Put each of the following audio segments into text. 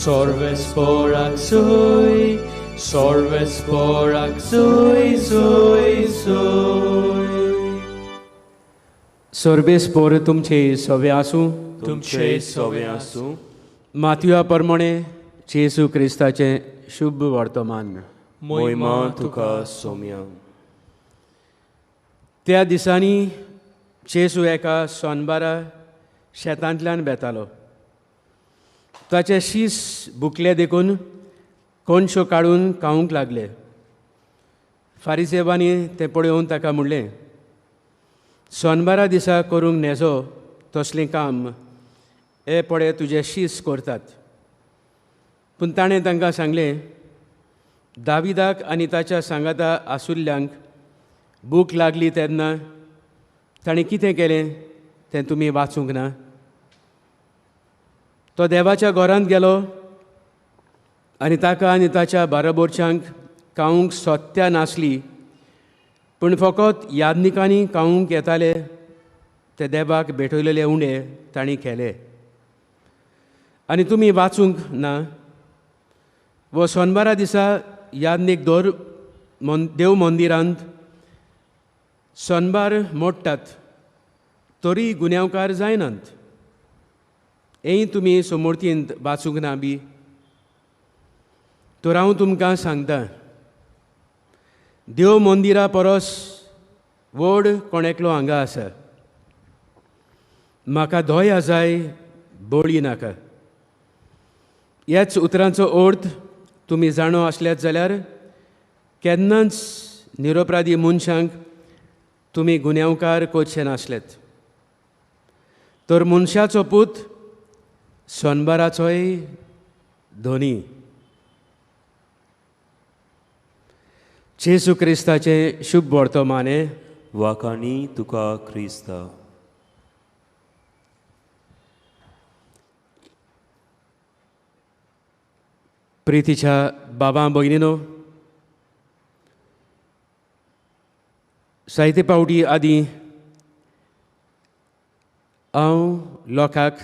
Sorvesporak soy, sorvesporak soy, soy, soy. सर्वेस्पोर तुमचे सवे आसूं. तुमचे सवे आसूं. माथ्युआ प्रमाणे जेसू क्रिस्ताचें शुभ वर्तमान. मोहिमा तुका सोम्या. त्या दिसांनी जेसू एका सोनबारा शेतांतल्यान बेतालो. ताचे शीस भुकले देखून कोणशो काडून खावंक लागले. फारिसेवांनी तें पळोवन ताका म्हणलें, सोनबारा दिसा करूंक नेजो तसलें काम हे पळय तुजे शीस करतात. पूण ताणें तांकां सांगलें, दाविदाक आनी ताच्या सांगाता आसुल्ल्यांक भूक लागली तेन्ना ताणें कितें केलें तें तुमी वाचूंक ना. तो देवाच्या घरांत गेलो आनी ताका आनी ताच्या बाराबोरच्यांक खावंक सोत्त्या नासली, पूण फकत यादनिकांनी खावंक येताले ते देवाक भेटयलेले उणे तांणी केले. आनी तुमी वाचूंक ना. वो सोनबारा दिसा यादनीक देव मंदिरांत सोनबार मोडटात तरी गुन्यांवकार जायनात. हेंय तुमी समोरतींत वाचूंक ना बी. तर हांव तुमकां सांगतां, देव मंदिरा परस व्हड कोण एकलो हांगा आसा. म्हाका धोया जाय, बळी नाका. ह्याच उतरांचो अर्थ तुमी जाणो आसल्यात जाल्यार केन्नाच निरपराधी मनशांक तुमी गुन्यांवकार करचे नासलेत. तर मनशाचो पूत सोनबाराचोय धोनी. जेसू क्रिस्ताचें शुभ वर्तमान. वाकाणी तुका क्रिस्ता. प्रितीच्या बाबा भयणीनो, जायते पावटी आदीं हांव लोकांक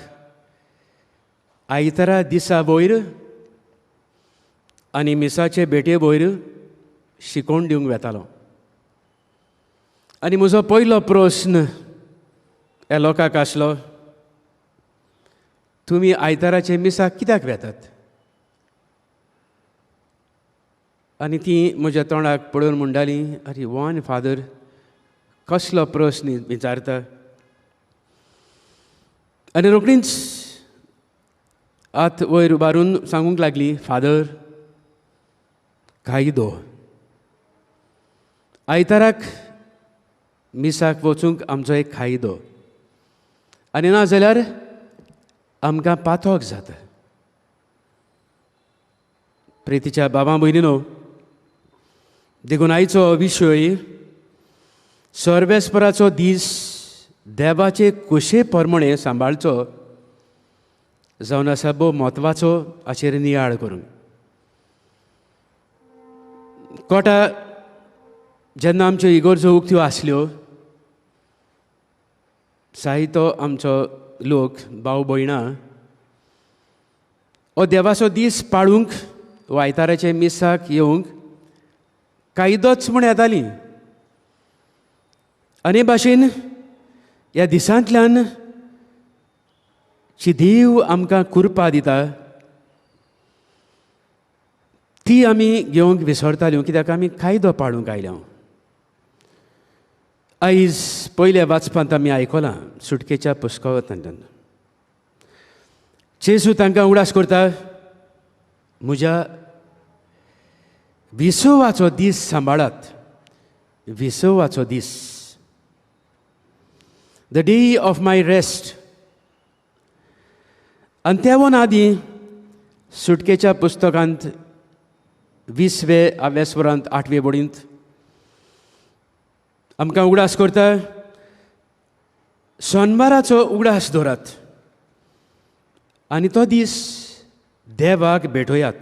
आयतारा दिसा वयर आनी मिसाचे भेटे वयर शिकोवन दिवंक वेतालो. आनी म्हजो पयलो प्रस्न ह्या लोकांक आसलो, तुमी आयताराचे मिसाक कित्याक वेतात? आनी ती म्हज्या तोंडाक पळोवन म्हणटाली, आरे वन फादर, कसलो प्रस्न विचारता. आनी रोखडीच हात वयर उबारून सांगूंक लागली, फादर, कायदो. आयताराक मिसाक वचूंक आमचो एक कायदो. आनी ना जाल्यार आमकां पातोक जाता. प्रितीच्या बाबा भयणीनो, देखून आयचो विशय सर्वेस्पराचो दीस देवाचे कुशे प्रमाणे सांबाळचो जावन आसा भोव म्हत्वाचो हाचेर नियाळ करूंक. कोटा जेन्ना आमच्यो इगर्जो उक्त्यो आसल्यो, जायतो आमचो लोक भाव भयणां हो देवाचो दीस पाळूंक वा आयताराचे मिसाक येवंक कायदोच म्हूण येतालीं. आनी भाशेन ह्या दिसांतल्यान जी देव आमकां कृपा दिता ती आमी घेवंक विसरताल्यो, कित्याक आमी कायदो पाळूंक आयल्या. आयज पयल्या वाचपांत आमी आयकलां सुटकेच्या पुस्तकांतल्यान जेसू तांकां उगडास करता, म्हज्या विसवाचो दीस सांबाळात. विसवाचो दीस, the day of my rest. आनी तेवून आदीं सुटकेच्या पुस्तकांत 20व्या वरांत 8वे बोडींत आमकां उगडास करता, सोनबाराचो उगडास धरात आनी तो दीस देवाक भेटोयात.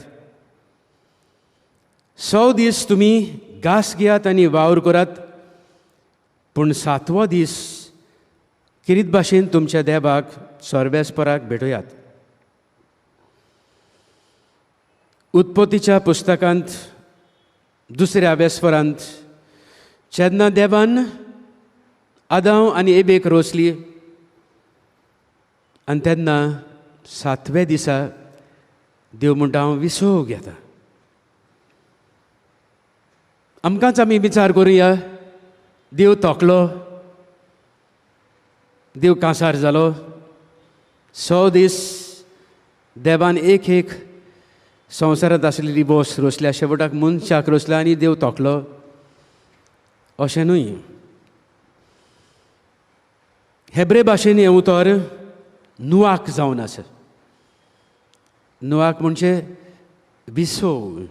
6 दीस तुमी घास घेयात आनी वावर करात, पूण 7वो दीस किरीत भाशेन तुमच्या देवाक सर्वेस्पराक भेटोयात. उत्पत्तीच्या पुस्तकांत दुसऱ्या वेस्परांत जेन्ना देवान आदाम आनी एबेक रोचली आनी तेन्ना 7व्या दिसा देव म्हणटा हांव विसव घेता. आमकांच आमी विचार करुया, देव थकलो, देव कांसार जालो. 100 दीस देवान एक संवसारांत आसलेली वस्त रोसल्या, शेवटाक मनशाक रोसला आनी देव थकलो अशें न्हय. हेब्रे भाशेन हें उतर नुआक जावन आसा. नुआक म्हणजे विसव.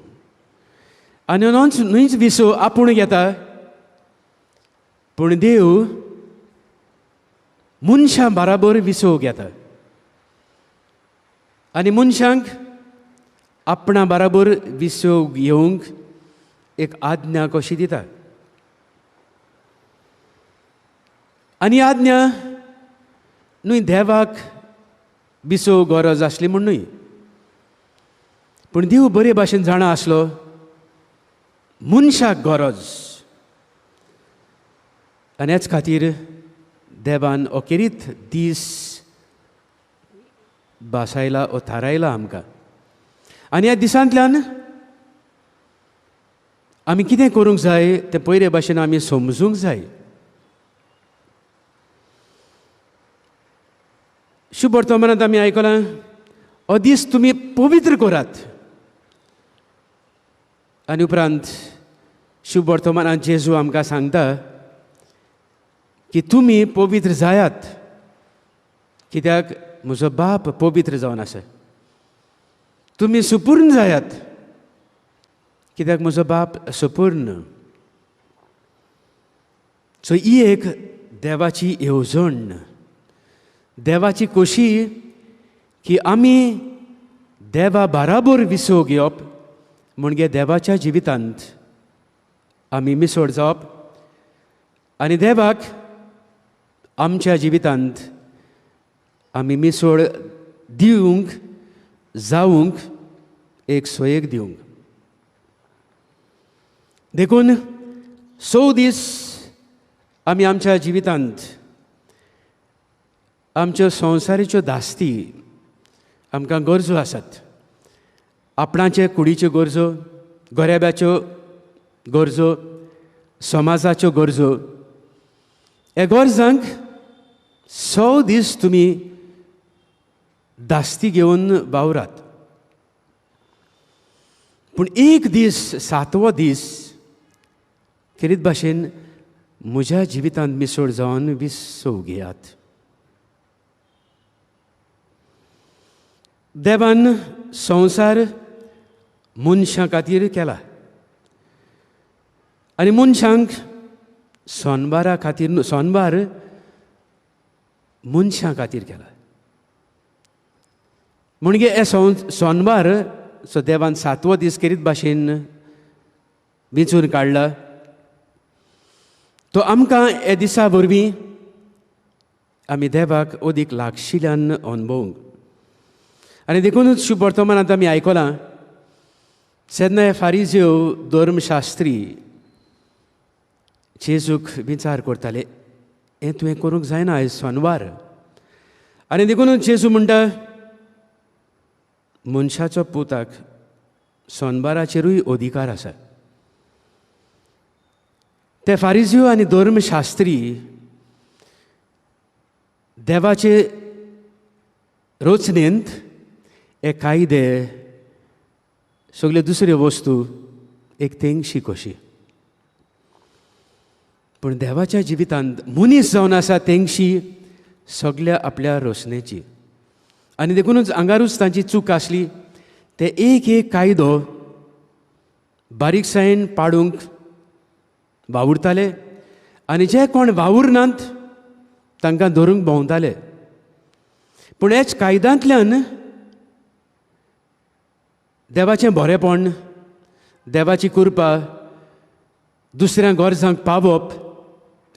आनी न्हयच विसव आपूण घेता, पूण देव मनशां बराबर विसव घेता आनी मनशांक आपणा बराबर विसव घेवंक एक आज्ञा कशी दिता. आनी आज्ञा न्हय देवाक विसव गरज आसली म्हूण न्हय, पूण देव बरे भाशेन जाणा आसलो मनशाक गरज. आनी हेच खातीर देवान अखेरीत दीस बासायला ओ थारायला आमकां. आनी ह्या दिसांतल्यान आमी कितें करूंक जाय तें पयले भाशेन आमी समजूंक जाय. शुभ वर्तमानांत आमी आयकलां हो दीस तुमी पवित्र करात. आनी उपरांत शुभ वर्तमानांत जेजू आमकां सांगता की तुमी पवित्र जायात, कित्याक म्हजो बाप पवित्र जावन आसा. तुमी सुपूर्ण जायात, कित्याक म्हजो बाप सुपूर्ण. सो ही एक देवाची येवजण, देवाची खोशी की आमी देवा बराबर विसव घेवप म्हणजे देवाच्या जिवितांत आमी मिसळ जावप आनी देवाक आमच्या जिवितांत आमी मिसळ दिवंक जावंक एक सोयेक दिवंक. देखून 100 दीस आमी आमच्या जिवितांत आमच्यो संवसारीच्यो धास्ती आमकां गरजो आसात. आपणाचे कुडीच्यो गरजो, गोरेब्याच्यो गरजो, समाजाच्यो गरजो. हे गरजांक 100 दीस तुमी धास्ती घेवन वावरात. पूण एक दीस 7वो दीस खेरीत भाशेन म्हज्या जिवितांत मिसळ जावन विसव घेयात. देवान संवसार मनशां खातीर केला आनी मनशांक सोनबारा खातीर सोनबार मनशां खातीर केला. म्हणजे हे सोनबार सो देवान 7वो दीस केरीत भाशेन वेंचून काडला. तो आमकां हे दिसा वरवीं आमी देवाक अदीक लागशिल्ल्यान अनुभवंक. आनी देखूनच शुभ वर्तमानांत आमी आयकलां जेन्ना हे फारिझेव धर्मशास्त्री जेजूक विचार करताले हें तुवें करूंक जायना आयज सोनवार. आनी देखूनच जेजू म्हणटा मनशाचो पुताक सोनबाराचेरूय अधिकार आसा. ते फारिझेव आनी धर्मशास्त्री देवाचे रचनेंत हे कायदे सगल्यो दुसऱ्यो वस्तू एक तेंगशी कशी. पूण देवाच्या जिवितांत मनीस जावन आसा तेंगशी सगल्या आपल्या रचनेची. आनी देखूनच आंगारूच तांची चूक आसली. ते एक कायदो बारीकसायेन पाडूंक वावुरताले आनी जे कोण वावुरनात तांकां धरूंक भोंवताले. पूण हेच कायद्यांतल्यान देवाचें बरेपण, देवाची कृपा, दुसऱ्या गरजांक पावप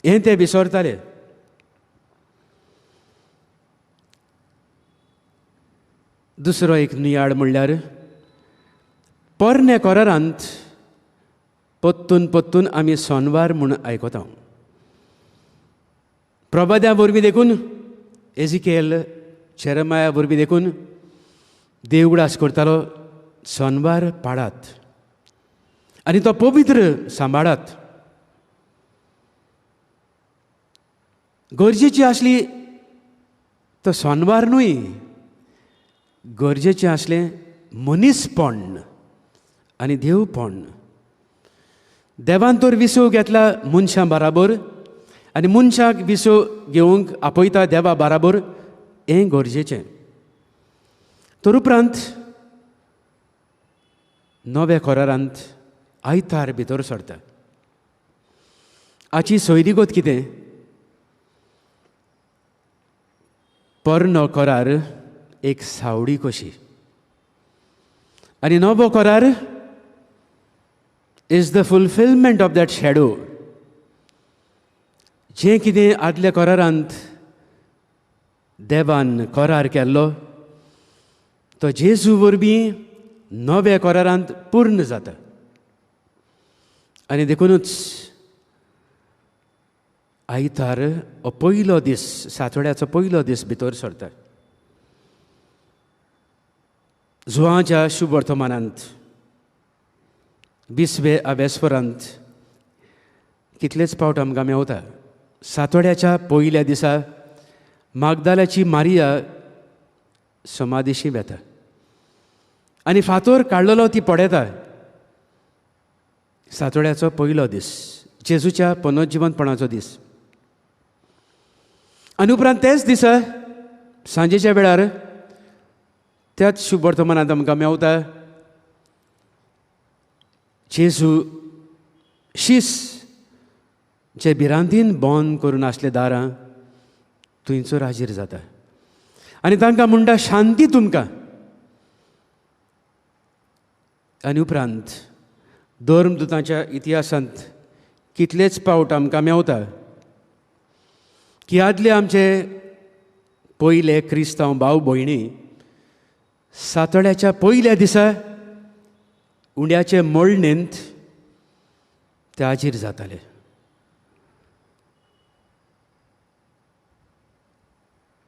हें ते विसरताले. दुसरो एक नियाळ म्हणल्यार पोरने कोरारांत पोत्तून पोत्तून आमी सोनवार म्हूण आयकता. प्रभाद्या वरवीं देखून, एजिकेल चेरमाया वरवीं देखून देव उगडास करतालो, सोनवार पाळात आनी तो पवित्र सांबाळात. गरजेची आसली तो सोनवार न्हय, गरजेचें आसलें मनीसपण आनी देवपण. देवान तर विसव घेतला मनशां बराबर आनी मनशाक विसव घेवंक आपयता देवा बराबर, हें गरजेचें. तर उपरांत नव्या कोरारांत आयतार भितर सरता. हाची सोयरीगत कितें? पोरनो कोरार एक सावडी कशी आनी नवो कोरार is the fulfilment of that shadow. जें कितें आदल्या कोरारांत देवान कोरार केल्लो तो जेजू वरवीं नव्या कोरारांत पूर्ण जाता. आनी देखूनच आयतार हो पयलो दीस, सातवड्याचो पयलो दीस भितर सरता. जुवांच्या शुभ वर्तमानांत 20वे आबेस्परांत कितलेच फावट आमकां मेवता. सातवड्याच्या पयल्या दिसा मागदालाची मारिया समाधीशी वेता आनी फातर काडलेलो ती पडयता. सातवड्याचो पयलो दीस, जेजूच्या पुनर्जिवंतपणाचो दीस. आनी उपरांत तेच दिसा सांजेच्या वेळार त्याच शुभ वर्तमानांत आमकां मेवता जेजू शीस जे भिरांतीन बंद करून आसले दारां थंयसर हाजीर जाता आनी तांकां म्हणटा शांती तुमकां. आनी उपरांत धर्मदुतांच्या इतिहासांत कितलेच फावट आमकां मेवता की आदले आमचे पयले क्रिस्तांव भाव भयणी सातवड्याच्या पयल्या दिसा उंड्याचे मळणेंत ते हाजीर जाताले.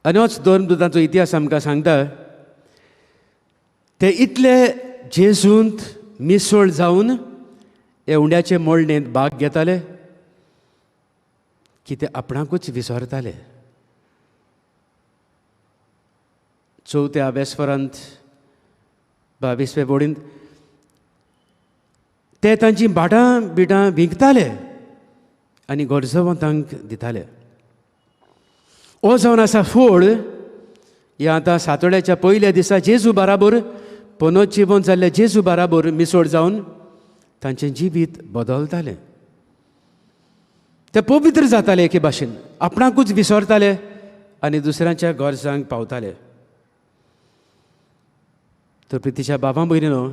आनी होच धर्मदुतांचो इतिहास आमकां सांगता ते इतले जेजूंत मिसळ जावन हे उंड्याचे मळणेंत भाग घेताले की ते आपणाकूच विसरताले. चवथ्या आबेस्परांत 22वे बोडींत ते तांची भाटां बिटां विकताले आनी गरजवंतांक दिताले. हो जावन आसा फळ हे आतां सातवड्याच्या पयल्या दिसा जेजू बराबर पुनर्जिवन जाल्ल्या जेजू बराबर मिसळ जावन तांचें जिवीत बदलतालें. ते पवित्र जाताले एके भाशेन, आपणाकूच विसरताले आनी दुसऱ्यांच्या गरजांक पावताले. तर प्रितीच्या बाबा भयणीनो,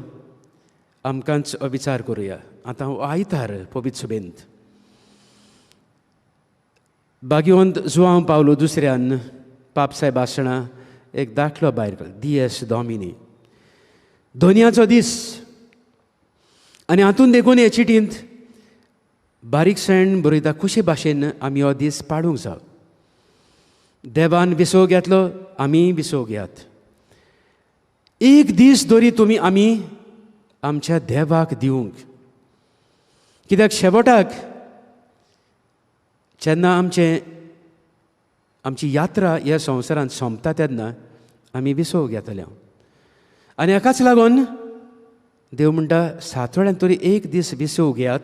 आमकांच विचार करुया. आतां हो आयतार पवित्र सुबेंत भाग्यवंत जुआंव पावलो दुसऱ्यान पापसाहेब आसतना एक दाखलो भायर काडलो, दिएस डॉमिनी, दोनयाचो दीस. आनी हातूंत देखून हे चिटींत बारीकसाण बरयता कशे भाशेन आमी हो दीस पाळूंक जाय. देवान विसव घेतलो, आमी विसव घेयात. एक दीस तरी तुमी आमी आमच्या देवाक दिवंक. कित्याक शेवटाक जेन्ना आमची यात्रा ह्या संवसारांत सोंपता तेन्ना आमी विसव घेतले. आनी हाकाच लागून देव म्हणटा सातवड्यान तरी एक दीस विसव घेयात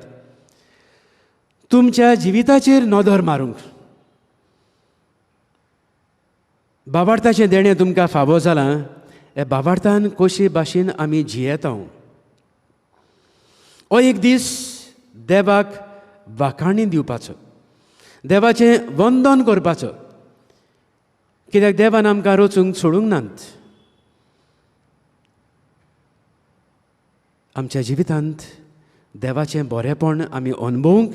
तुमच्या जिविताचेर नदर मारूंक. बाबार्थाचें देणें तुमकां फावो जालां, हे बाबार्थान कशे भाशेन आमी जियेता. हो एक दीस देवाक वाखाणी दिवपाचो, देवाचें वंदन करपाचो. कित्याक देवान आमकां रचूंक सोडूंक नात. आमच्या जिवितांत देवाचें बरेंपण आमी अनुभवूंक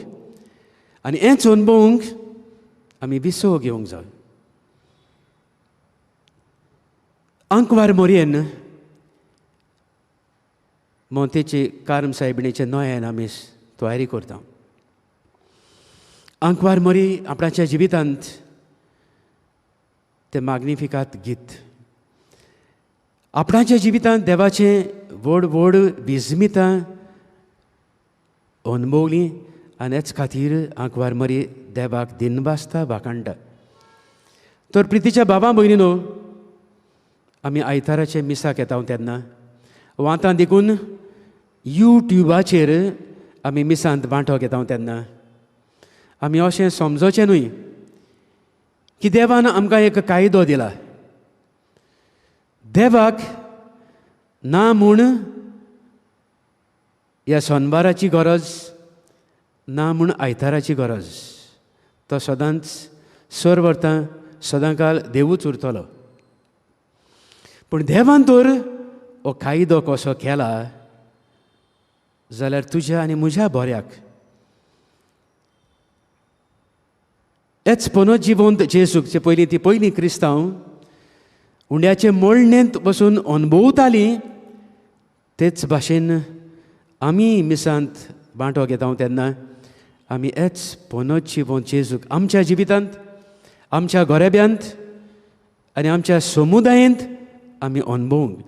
आनी हेंच अनुभवूंक आमी विसव घेवंक जाय. अंकवार मोरयेन मोंतेची कार्म सायबिणीचे नोयान आमी तयारी करता. आंकवार मरी आपणाच्या जिवितांत ते माग्निफिकात गीत. आपणाच्या जिवितांत देवाचें व्हड व्हड विजमितां अनुभवलीं आनी हेच खातीर आंकवार मरी देवाक दिनवासता वाखाणटा. तर प्रितीच्या बाबा भयणीनो, आमी आयताराचे मिसाक येता तेन्ना वा आतां देखून यूट्यूबाचेर आमी मिसांत वांटो घेता तेन्ना आमी अशें समजोचें न्हय की देवान आमकां एक कायदो दिला. देवाक ना म्हूण ह्या सोनबाराची गरज ना म्हूण आयताराची गरज. तो सदांच सर वर्तां सदांकाल देवूच उरतलो. पूण देवान तर हो कायदो कसो केला जाल्यार तुज्या आनी म्हज्या बऱ्याक. हेच पुनर्जिवंत जेजूचे पयलीं ती पयलीं क्रिस्तांव उंड्याचे मळणेंत बसून अनुभवतालीं तेच भाशेन आमी मिसांत वांटो घेता तेन्ना आमी हेच पुनर्जिवंत जेजूक आमच्या जिवितांत, आमच्या घोरेब्यांत आनी आमच्या समुदायांत आमी अनुभवंक.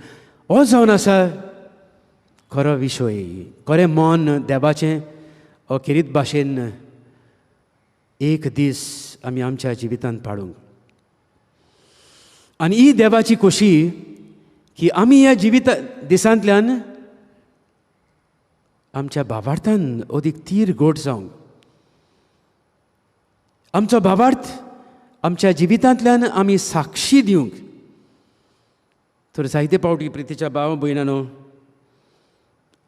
हो जावन आसा खरो विशय, खरें मन देवाचें अखेरीत भाशेन एक दीस आमी आमच्या जिवितांत पाडूंक. आनी ही देवाची खोशी की आमी ह्या जिवित दिसांतल्यान आमच्या भावार्थान अदीक तीर गोड जावंक, आमचो भावार्थ आमच्या जिवितांतल्यान आमी साक्षी दिवंक. तर जायते पावटी प्रितीच्या भाव भयणांनो,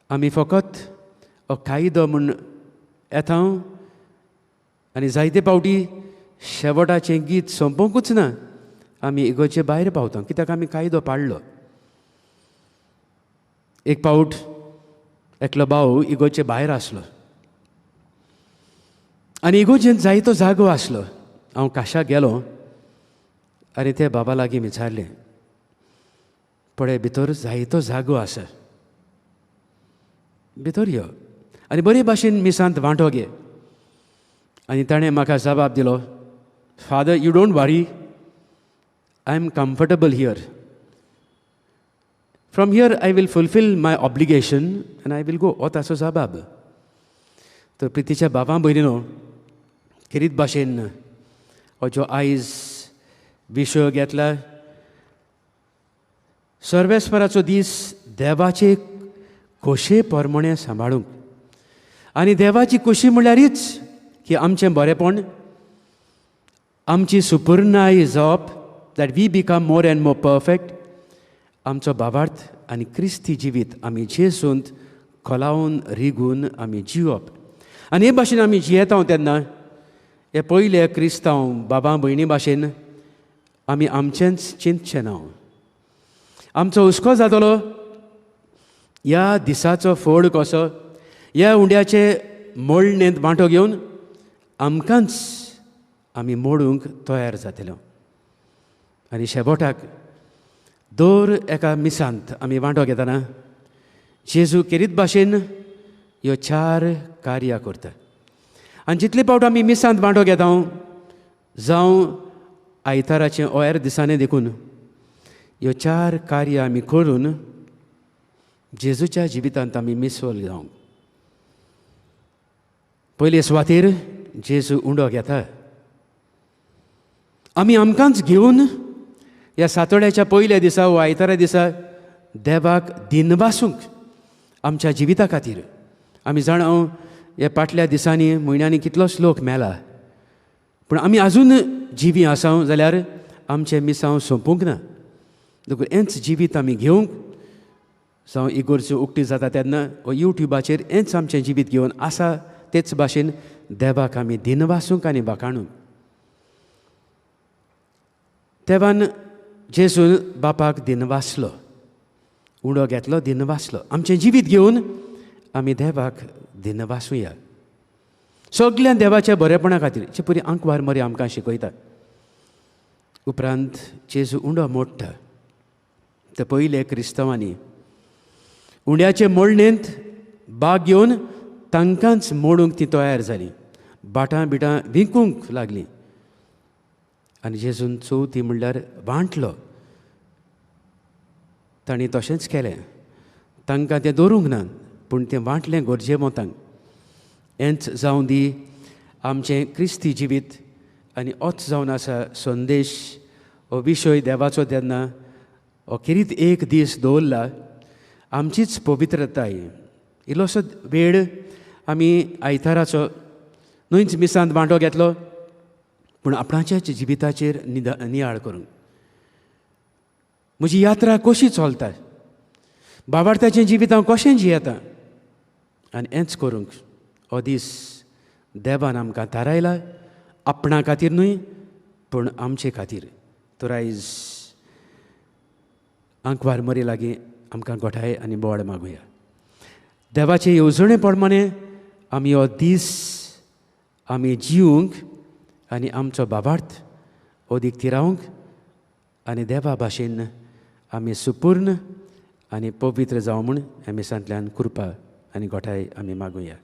आमी फकत हो कायदो म्हूण येता आनी जायते पावटी शेवटाचें गीत सोंपोवंकूच ना, आमी इगोचे भायर पावता कित्याक आमी कायदो पाडलो. एक पावट एकलो भाव इगोचे भायर आसलो आनी इगोचेंत जायतो जागो आसलो. हांव काशाक गेलो आनी ते बाबा लागीं विचारलें, पळय भितर जायतो जागो आसा, भितर यो आनी बरे भाशेन मिसांत वांटो घे. आनी ताणें म्हाका जबाब दिलो, father you don't worry, I am comfortable here. From here I will fulfil my obligation आनी आय विल गो. हो ताचो जबाब. तर प्रितीच्या बाबा भयणीनो, खेरीत भाशेन हो जो आयज विशय घेतला, सर्वेस्पराचो दीस देवाचे खोशे परमणे सांबाळूंक. आनी देवाची खोशी म्हणल्यारच की आमचें बरेपण, आमची सुपर्णाय जावप, that we become more and more perfect. आमचो भावार्थ आनी क्रिस्ती जिवीत आमी जेजूंत खोलावन रिगून आमी जिवप. आनी हे भाशेन आमी जियेता तेन्ना हे पयले क्रिस्तांव बाबा भयणी भाशेन आमी आमचेंच चिंतचें ना. आमचो हुस्को जातलो ह्या दिसाचो फळ कसो, ह्या उंड्याचे मळणेंत वांटो घेवन आमकांच आमी मोडूंक तयार जातल्यो. आनी शेवटाक दर एका मिसांत आमी वांटो घेतना जेजू खेरीत भाशेन ह्यो 4 कार्यां करता. आनी जितले पावट आमी मिसांत वांटो घेता जावं आयताराचे हेर दिसांनी देखून ह्यो 4 कार्यां आमी करून जेजूच्या जिवितांत आमी मिसळ जावंक. पयले सुवातेर जेजू उंडो घेता. आमी आमकांच घेवन ह्या सातोड्याच्या पयल्या दिसा वा आयतारा दिसा देवाक दिनवासूंक आमच्या जिविता खातीर. आमी जाणां ह्या फाटल्या दिसांनी म्हयन्यांनी कितलोच लोक मेला, पूण आमी आजून जिवी आसा जाल्यार आमचें मिसांव सोंपूंक ना. देखून हेंच जिवीत आमी घेवंक जावं इगोर्ज्यो उक्ती जाता तेन्ना वा यूट्यूबाचेर हेंच आमचें जिवीत घेवन आसा तेच भाशेन देवाक आमी दिनवासूंक आनी वाखाणूंक. देवान जेजून बापाक दिनवासलो, उडो घेतलो, दिनवासलो. आमचें जिवीत घेवन आमी देवाक दिनवासूया. सगळ्या देवाच्या बरेपणा खातीर ची पुरी आंकवार मरी आमकां शिकयता. उपरांत जेजू उंडो मोडटा. ते पयले क्रिस्तांवांनी उंड्याचे मोडणेंत बाग घेवन तांकांच मोडूंक ती तयार जाली. बाटां बिटां विकूंक लागली. आनी जेजून चवथी म्हणल्यार वांटलो. तांणी तशेंच केलें. तांकां तें दवरूंक ना, पूण तें वांटलें गोरजेमोतांक. हेंच जावं दी आमचें क्रिस्ती जिवीत. आनी होच जावन आसा संदेश, हो विशय देवाचो तेन्ना अखेरीत एक दीस दवरला आमचीच पवित्रताय. इल्लोसो वेळ आमी आयताराचो न्हूच मिसांत वांटो घेतलो, पूण आपणाच्याच जिविताचेर नियाळ करूंक. म्हजी यात्रा कशी चलता, बाबार्थाचें जिवीत हांव कशें जियेतां, आनी हेंच करूंक हो दीस देवान आमकां थारायला. आपणा खातीर न्हय, पूण आमचे खातीर. तर आयज आंकवार मरी लागीं आमकां गोठाय आनी बोवाळ मागुया. देवाचे येवजणे प्रमाणे आमी हो दीस आमी जिवंक आनी आमचो बाबार्थ ओदीक तिरावंक आनी देवा भाशेन आमी सुपूर्ण आनी पवित्र जावं म्हूण आमी सांतल्यान कृपा आनी गोठाय आमी मागुया.